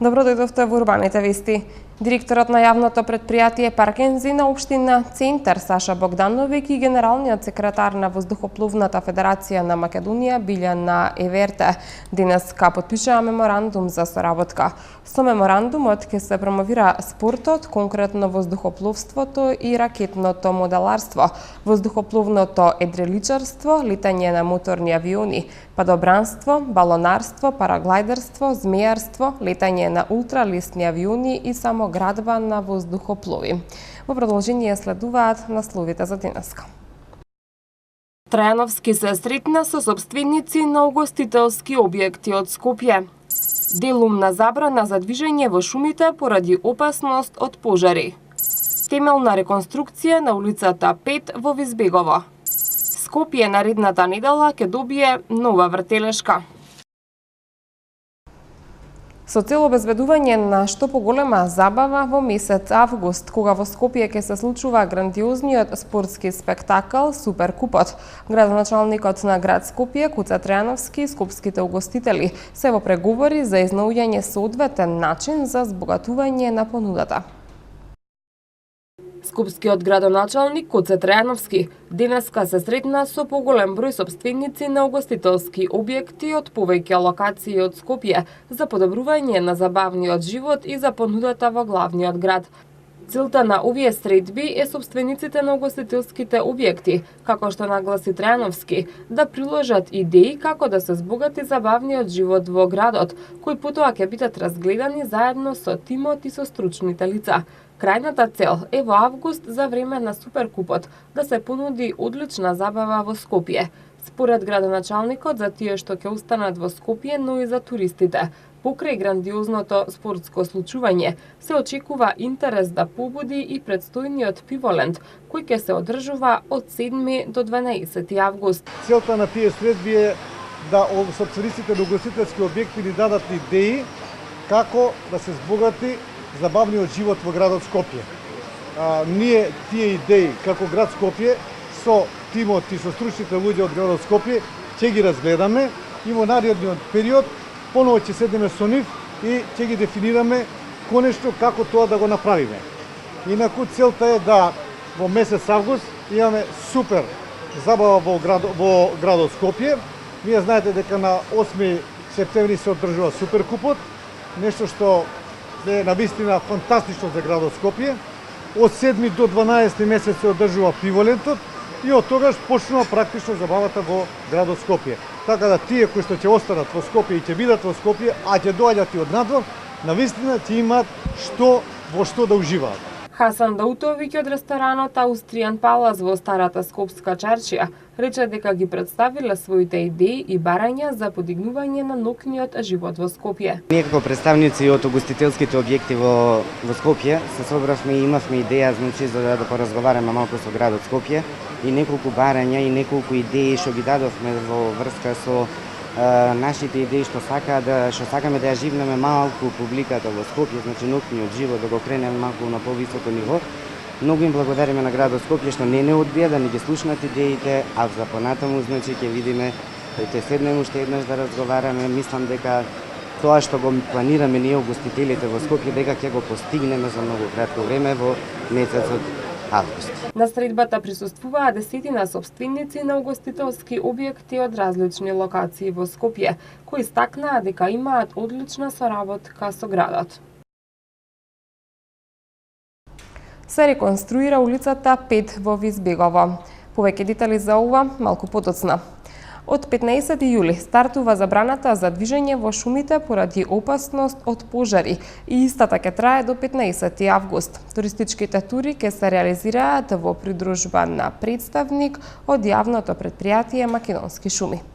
Добро дојдовте во урбаните вести. Директорот на јавното предпријатие Паркензи на општина Центар Саша Богдановиќ и генералниот секретар на Воздухопловната федерација на Македонија Билјана Еверте денеска потпишаа меморандум за соработка. Со меморандумот ќе се промовира спортот, конкретно воздухопловството и ракетното моделарство, воздухопловното едреличарство, летање на моторни авиони, падобранство, балонарство, параглајдерство, змејарство, летање на ултралесни авиони и самоградба на воздухоплови. Во продолжение следуваат насловите за денеска. Трајановски се сретна со сопственици на угостителски објекти од Скопје. Делумна забрана за движење во шумите поради опасност од пожари. Темелна реконструкција на улицата 5 во Визбегово. Скопје наредната недела ќе добие нова вртелешка. Со цел обезбедување на што поголема забава во месец август, кога во Скопје ќе се случува грандиозниот спортски спектакл Суперкупот, градоначалникот на град Скопје Куца Трајановски и скопските угостители се во преговори за изнаоѓање соодветен начин за збогатување на понудата. Скопскиот градоначалник Куце Трајановски денеска се сретна со поголем број сопственици на угостителски објекти од повеќе локации од Скопје за подобрување на забавниот живот и за понудата во главниот град. Целта на овие средби е сопствениците на угостителските објекти, како што нагласи Трајановски, да приложат идеи како да се збогати забавниот живот во градот, кои потоа ќе бидат разгледани заедно со тимот и со стручните лица. Крајната цел е во август за време на Суперкупот да се понуди одлична забава во Скопје. Според градоначалникот, за тие што ќе останат во Скопје, но и за туристите, покрај грандиозното спортско случување, се очекува интерес да побуди и предстојниот пиволент, кој ќе се одржува од 7 до 12 август. Целта на тие средби е да сопствениците на угостителски објекти ни дадат идеи како да се збогати забавниот живот во градот Скопје. Ние тие идеи како град Скопје со тимот и со стручните луѓе од градот Скопје ќе ги разгледаме и во наредниот период поново ќе седнеме со нив и ќе ги дефинираме конечно како тоа да го направиме. Инаку целта е да во месец август имаме супер забава во градот Скопје. Вие знаете дека на 8 септември се одржува Суперкупот, нешто што е навистина фантастично за градот Скопје. Од 7 до 12 месец се одржува пиволентот и од тогаш почнува практично забавата во градот Скопје. Така да тие кои што ќе останат во Скопје и ќе бидат во Скопје, а ќе доаѓат и од надвор, навистина ќе имаат во што да уживаат. Хасан Даутовиќ од ресторанот Austrian Palace во старата скопска чаршија рече дека ги представиле своите идеи и барања за подигнување на ноќниот живот во Скопје. Ние како представници од угостителските објекти во Скопје се собравме и имавме идеја за да поразговараме малку со градот Скопје и неколку барања и неколку идеи што ги дадовме во врска со нашите идеи што сакаме да ја живнеме малку публиката во Скопје, значи ноќниот живот да го кренеме малку на повисоко ниво. Многу им благодариме на градот Скопје што не одбија да ни ги слушнат идеите, а за понатаму значи ќе видиме, ќе седнеме уште еднаш да разговараме. Мислам дека тоа што го планираме ние угостителите во Скопје дека ќе го постигнеме за многу кратко време во месецот август. На средбата присуствуваа десетина сопственици на угостителски објекти од различни локации во Скопје, кои стакнаа дека имаат одлична соработка со градот. Се реконструира улицата 5 во Визбегово. Повеќе детали за ова малку подоцна. Од 15 јули стартува забраната за движење во шумите поради опасност од пожари и истата ќе трае до 15 август. Туристичките тури ќе се реализираат во придружба на представник од јавното предпријатие Македонски шуми.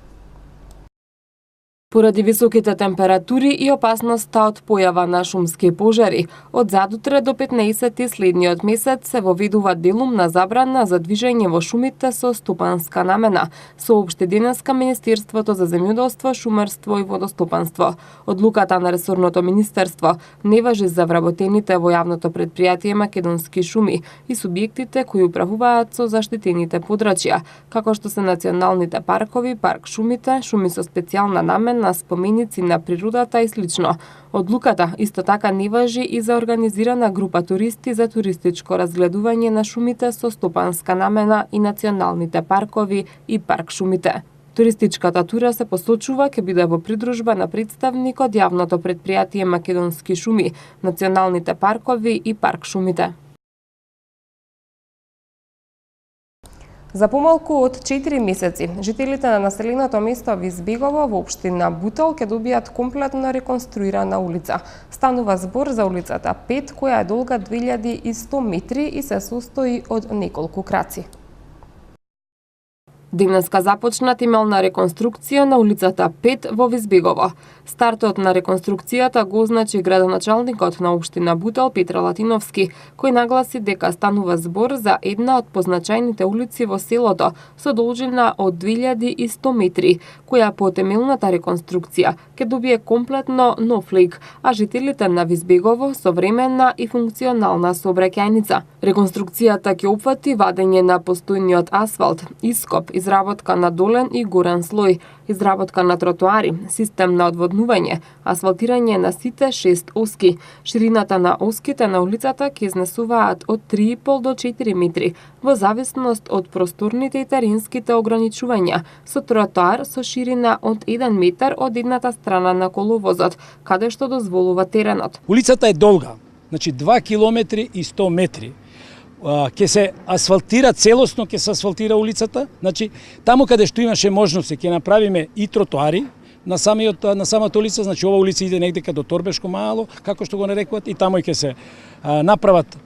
Поради високите температури и опасноста од појава на шумски пожари, од задутре до 15 следниот месец се воведува делумна забрана за движење во шумите со стопанска намена, соопшти денеска Министерството за земјоделство, шумарство и водостопанство. Одлуката на ресорното министерство не важи за вработените во јавното предпријатие Македонски шуми и субјектите кои управуваат со заштитените подрачја, како што се националните паркови, парк шумите, шуми со специјална намена на споменици на природата и слично. Одлуката исто така не важи и за организирана група туристи за туристичко разгледување на шумите со стопанска намена и националните паркови и парк шумите. Туристичката тура се посочува ќе биде во придружба на представник од јавното претпријатие Македонски шуми, националните паркови и парк шумите. За помалку од 4 месеци, жителите на населеното место Визбегово во општина Бутол ќе добијат комплетно реконструирана улица. Станува збор за улицата 5, која е долга 2100 метри и се состои од неколку краци. Денеска започна темелна реконструкција на улицата 5 во Визбегово. Стартот на реконструкцијата го означи градоначалникот на општина Бутол Петр Латиновски, кој нагласи дека станува збор за една од позначајните улици во селото со должина од 2100 метри, која по темелната реконструкција ќе добие комплетно нов лик, а жителите на Визбегово современна и функционална сообраќајница. Реконструкцијата ќе опфати вадење на постојниот асфалт, ископ, изработка на долен и горен слој, изработка на тротоари, систем на одводнување, асфалтирање на сите 6 оски. Ширината на оските на улицата ќе изнесуваат од 3,5 до 4 метри, во зависност од просторните и теренските ограничувања, со тротоар со ширина од 1 метар од едната страна на коловозот, каде што дозволува теренот. Улицата е долга, значи 2 километри и 100 метри. Ќе се асфалтира целосно, ќе се асфалтира улицата. Значи таму каде што имаше можност ќе направиме и тротоари на самата улица, значи ова улица иде негде до Торбешко мало, како што го нарекуваат, и таму ќе се направат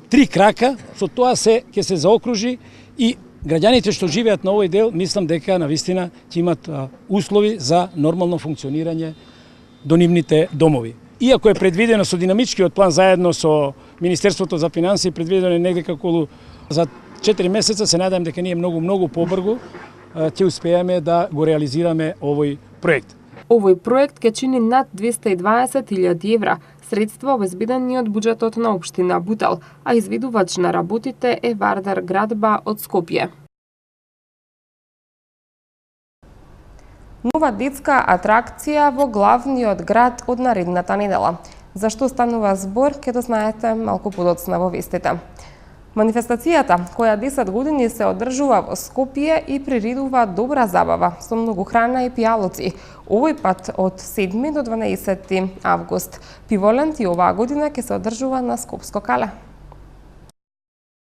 3 крака, со тоа ќе се заокружи и граѓаните што живеат на овој дел, мислам дека навистина ќе имат услови за нормално функционирање до нивните домови. Иако е предвидено со динамичкиот план заедно со Министерството за финансии, предвидено е негде како за 4 месеца, се надам дека ние многу побрзо ќе успееме да го реализираме овој проект. Овој проект ќе чини над 220.000 евра, средства обезбедени од буџетот на општина Бутол, а изведувач на работите е Вардар Градба од Скопје. Нова детска атракција во главниот град од наредната недела. За што станува збор, ќе да знаете малку подоцна во вестите. Манифестацијата, која 10 години се одржува во Скопје и приредува добра забава со многу храна и пијалоци, овој пат од 7 до 12 август. Пиволент и оваа година ќе се одржува на Скопско кале.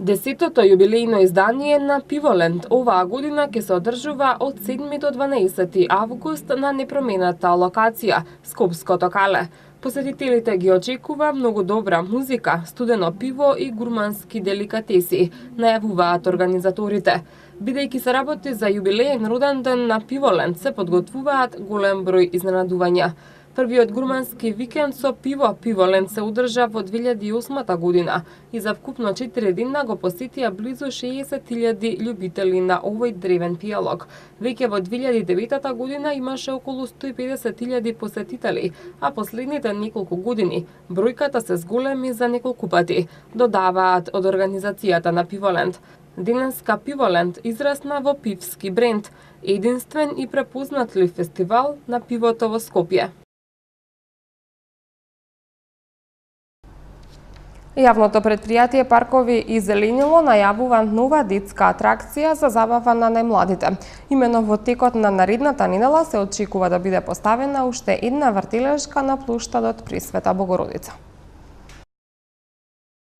Десетото јубилејно издание на Пиволент оваа година ќе се одржува од 7 до 12 август на непромената локација Скопското кале. Посетителите ги очекува многу добра музика, студено пиво и гурмански деликатеси, најавуваат организаторите. Бидејќи се работи за јубилеен роден ден на Пиволент, се подготвуваат голем број изненадувања. Првиот гурмански викенд со пиво Пиволент се одржа во 2008 година и за вкупно 4 дена го посетија близу 60.000 љубители на овој древен пијалок. Веќе во 2009 година имаше околу 150.000 посетители, а последните неколку години бројката се зголеми за неколку пати, додаваат од организацијата на Пиволент. Денеска Пиволент израсна во пивски бренд, единствен и препознатлив фестивал на пивото во Скопје. Јавното претпријатие Паркови и зеленило најавува нова детска атракција за забава на најмладите. Имено во текот на наредната недела се очекува да биде поставена уште една вртелешка на плоштадот Пресвета Богородица.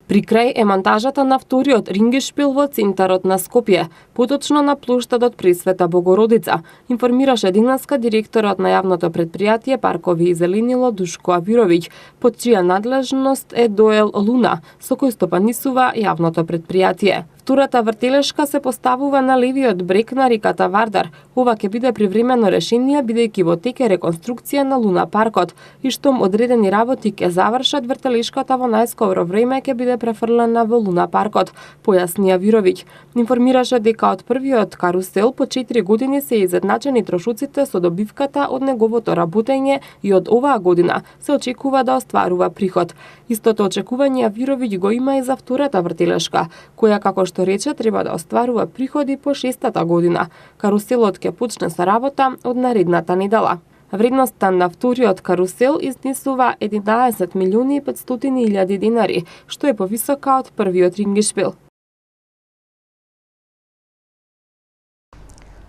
При крај е монтажата на вториот рингешпил во центарот на Скопје, поточно на плоштадот Пресвета Богородица, информираше денеска директорот на јавното претпријатие Паркови и зеленило Душко Авировиќ, под чија надлежност е доел Луна, со кој стопанисува јавното претпријатие. Втората вртелешка се поставува на левиот брег на реката Вардар. Ова ќе биде привремено решение бидејќи во тек е реконструкција на Луна паркот и штом одредени работи ќе завршат, вртелешката во најскоро време ќе биде префрлена во Луна паркот, појасни Авировиќ. Информираше дека од првиот карусел по 4 години се изедначени трошоците со добивката од неговото работење и од оваа година се очекува да остварува приход. Истото очекување Авировиќ го има и за втората вртелешка, која како што рече треба да остварува приходи по 6-та година. Каруселот ќе почне со работа од наредната недела. Вредноста на вториот карусел изнесува 11 милиони и 500 илјади денари, што е повисока од првиот рингишпил.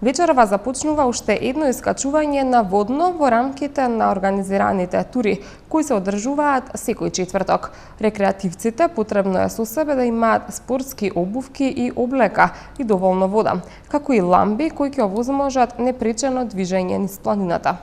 Вечерва започнува уште едно искачување на водно во рамките на организираните тури, кои се одржуваат секој четврток. Рекреативците потребно е со себе да имаат спортски обувки и облека и доволно вода, како и ламби кои ќе овозможат непречено движење низ планината.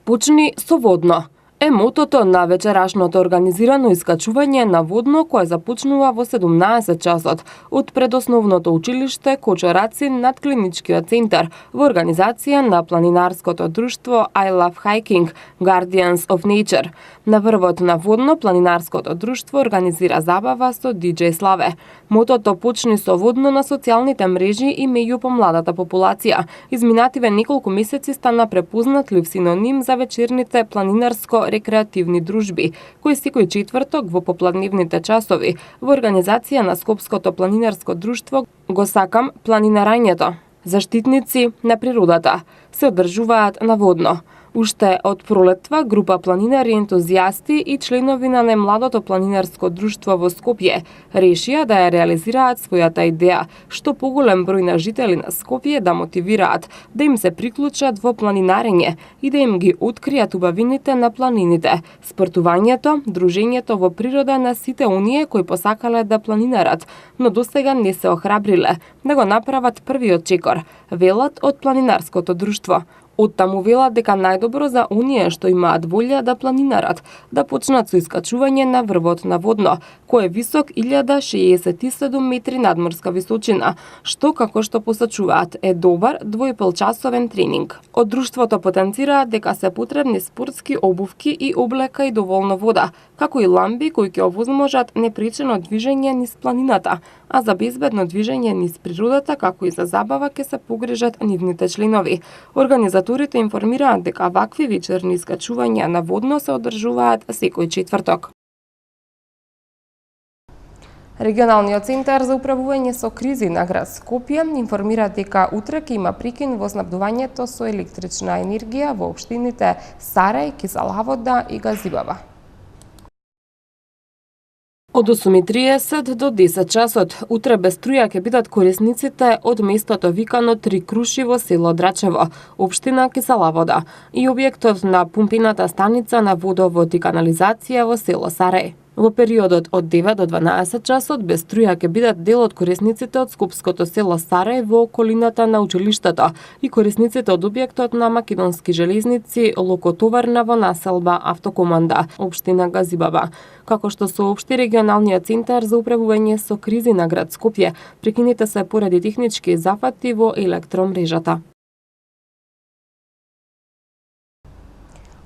Почни со водно е мотото на вечерашното организирано искачување на водно кое започнува во 17 часот од предосновното училиште Кочорацин над клиничкиот центар во организација на планинарското друштво I Love Hiking Guardians of Nature. На врвот на водно планинарското друштво организира забава со DJ Славе. Мотото почни со водно на социјалните мрежи и меѓу помладата популација. Изминативе неколку месеци стана препознатлив синоним за вечерните планинарско-рекреативни дружби, кои секој четврток во попладневните часови во организација на Скопското планинарско друштво Го сакам планинарањето, заштитници на природата, се одржуваат на водно. Уште од пролетва група планинари ентузијасти и членови на најмладото планинарско друштво во Скопје решија да ја реализираат својата идеја, што поголем број на жители на Скопје да мотивираат да им се приклучат во планинарење и да им ги откријат убавините на планините, спортувањето, дружењето во природа на сите оние кои посакале да планинарат, но досега не се охрабриле да го направат првиот чекор, велат од планинарското друштво. Оттаму велат дека најдобро за оние што имаат волја да планинарат, да почнат со искачување на врвот на водно, кој е висок 1067 метри надморска височина, што, како што посочуваат, е добар 2,5-часовен тренинг. Од друштвото потенцираат дека се потребни спортски обувки и облека и доволно вода, како и ламби кои ќе овозможат непречено движење низ планината, а за безбедно движење низ природата, како и за забава ќе се погрижат нивните членови. Организаторите информираат дека вакви вечерни искачувања на водно се одржуваат секој четврток. Регионалниот центар за управување со кризи на град Скопје информира дека утре ќе има прекин во снабдувањето со електрична енергија во општините Сарај, Киселавода и Газибаба. Од 8:30 до 10 часот утре без струја ќе бидат корисниците од местото викано Три круши во село Драчево, општина Киселавода, и објектот на пумпината станица на водовод и канализација во село Сарај. Во периодот од 9 до 12 часот без струја ќе бидат дел од корисниците од скопското село Сарај во околината на училиштето и корисниците од објектот на Македонски железници локотоварна во населба Автокоманда, општина Газибаба. Како што соопшти регионалниот центар за управување со кризи на град Скопје, прекините се поради технички зафати во електромрежата.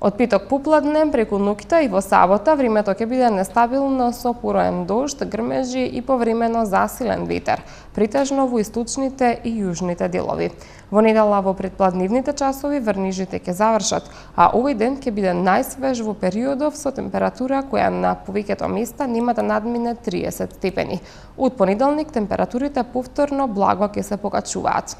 Од петок попладне преку ноќта и во сабота времето ќе биде нестабилно со пороен дожд, грмежи и повремено засилен ветер, претежно во источните и јужните делови. Во недела во предпладнивните часови врнежите ќе завршат, а овој ден ќе биде најсвеж во периодов со температура која на повеќето места нема да надмине 30 степени. Од понеделник температурите повторно благо ќе се покачуваат.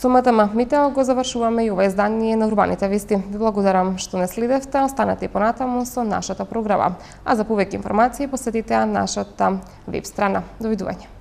Со МТМ Метео го завршуваме и ова издание на Урбаните вести. Ви благодарам што не следевте, останете и понатаму со нашата програма. А за повеќе информации посетите нашата веб страна. Довидување.